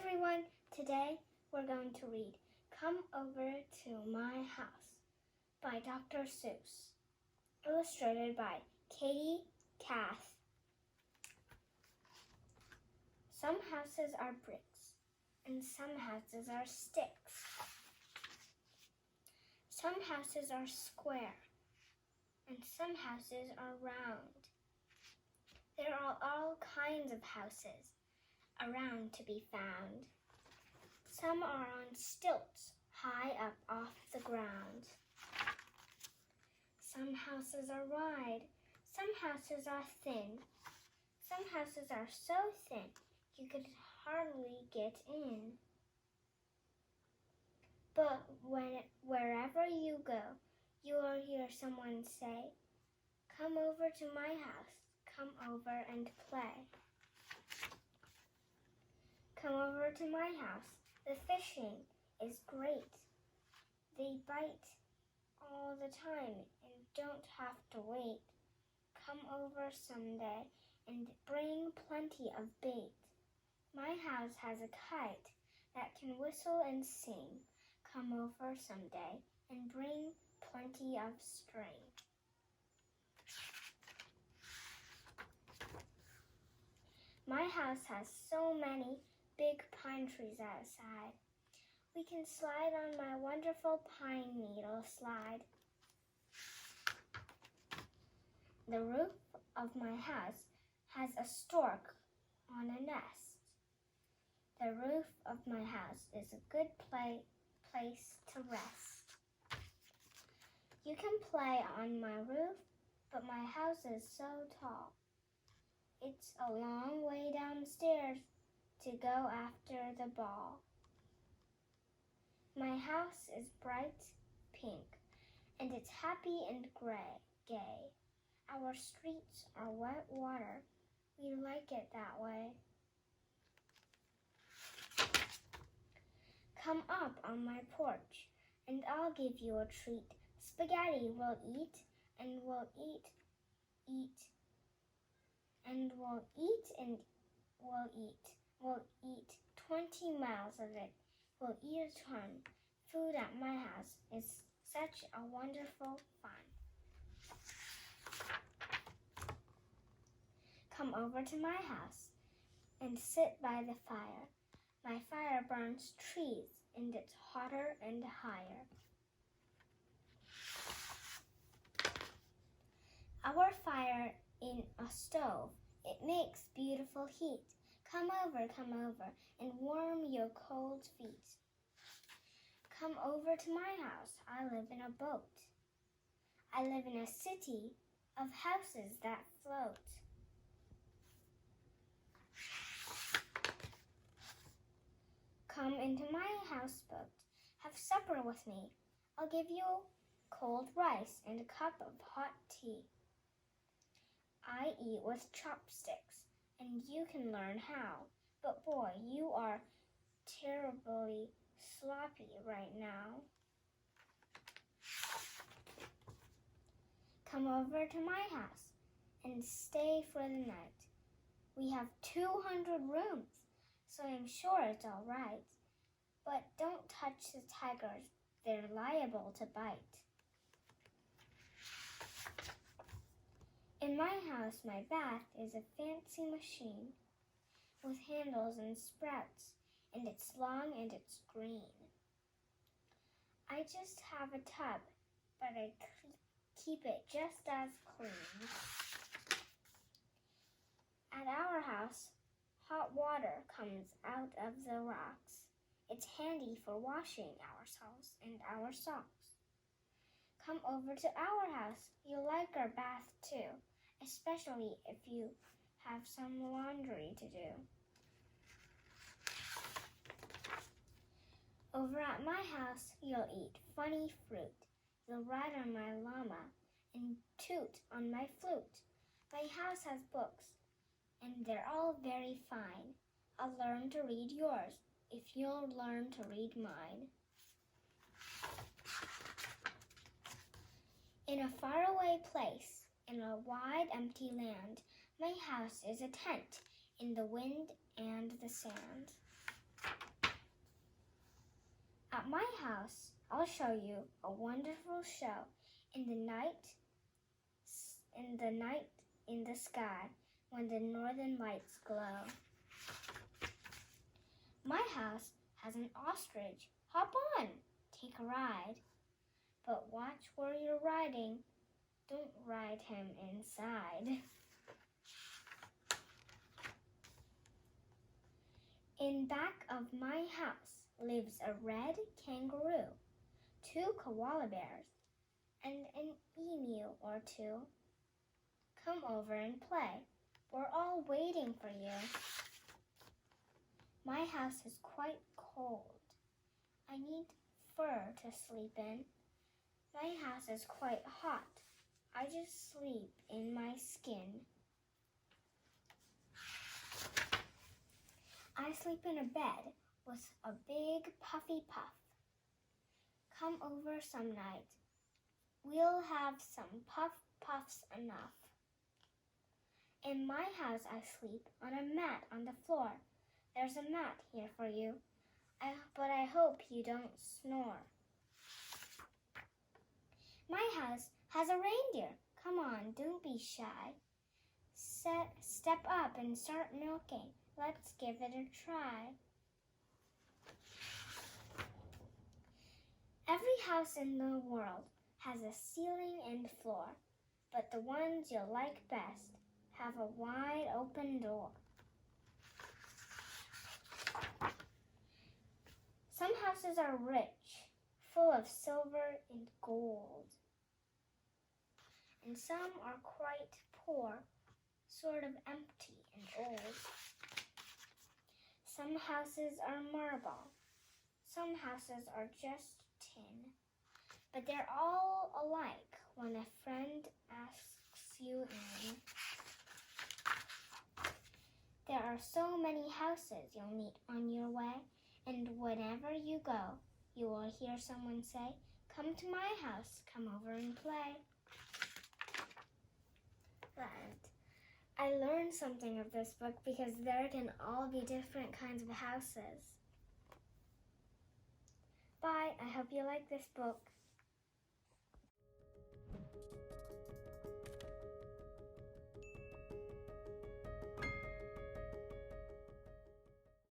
everyone! Today we're going to read Come Over to My House by Dr. Seuss, illustrated by Katie Cath. Some houses are bricks and some houses are sticks. Some houses are square and some houses are round. There are all kinds of houses around to be found. Some are on stilts, high up off the ground. Some houses are wide, some houses are thin. Some houses are so thin you could hardly get in. But wherever you go, you will hear someone say, "Come over to my house, come over and play." Come over to my house. The fishing is great. They bite all the time and don't have to wait. Come over someday and bring plenty of bait. My house has a kite that can whistle and sing. Come over someday and bring plenty of string. My house has so many big pine trees outside. We can slide on my wonderful pine needle slide. The roof of my house has a stork on a nest. The roof of my house is a good place to rest. You can play on my roof, but my house is so tall. It's a long way downstairs to go after the ball. My house is bright pink, and it's happy and gay. Our streets are wet water. We like it that way. Come up on my porch, and I'll give you a treat. Spaghetti we'll eat, and we'll eat, and we'll eat, and we'll eat. We'll eat 20 miles of it. We'll eat a ton. Food at my house is such a wonderful fun. Come over to my house and sit by the fire. My fire burns trees and it's hotter and higher. Our fire in a stove, it makes beautiful heat. Come over, and warm your cold feet. Come over to my house. I live in a boat. I live in a city of houses that float. Come into my houseboat. Have supper with me. I'll give you cold rice and a cup of hot tea. I eat with chopsticks, and you can learn how. But boy, you are terribly sloppy right now. Come over to my house and stay for the night. We have 200 rooms, so I'm sure it's all right. But don't touch the tigers. They're liable to bite. In my house, my bath is a fancy machine with handles and sprouts, and it's long and it's green. I just have a tub, but I keep it just as clean. At our house, hot water comes out of the rocks. It's handy for washing ourselves and our socks. Come over to our house. You'll like our bath too, especially if you have some laundry to do. Over at my house, you'll eat funny fruit. You'll ride on my llama and toot on my flute. My house has books, and they're all very fine. I'll learn to read yours if you'll learn to read mine. In a faraway place, in a wide empty land, my house is a tent in the wind and the sand. house, I'll show you a wonderful show. In the night, in the sky, when the northern lights glow. My house has an ostrich. Hop on, take a ride. But watch where you're riding. Don't ride him inside. In back of my house lives a red kangaroo, 2 koala bears, and an emu or 2. Come over and play. We're all waiting for you. My house is quite cold. I need fur to sleep in. My house is quite hot. I just sleep in my skin. I sleep in a bed with a big puffy puff. Come over some night. We'll have some puffs enough. In my house I sleep on a mat on the floor. There's a mat here for you, but I hope you don't snore. My house has a reindeer. Come on, don't be shy. Step up and start milking. Let's give it a try. Every house in the world has a ceiling and floor, but the ones you like best have a wide open door. Some houses are rich, full of silver and gold, and some are quite poor, sort of empty and old. Some houses are marble, some houses are just tin, but they're all alike when a friend asks you in. There are so many houses you'll meet on your way, and whenever you go, you will hear someone say, "Come to my house, come over and play." But I learned something of this book because there can all be different kinds of houses. Bye, I hope you like this book.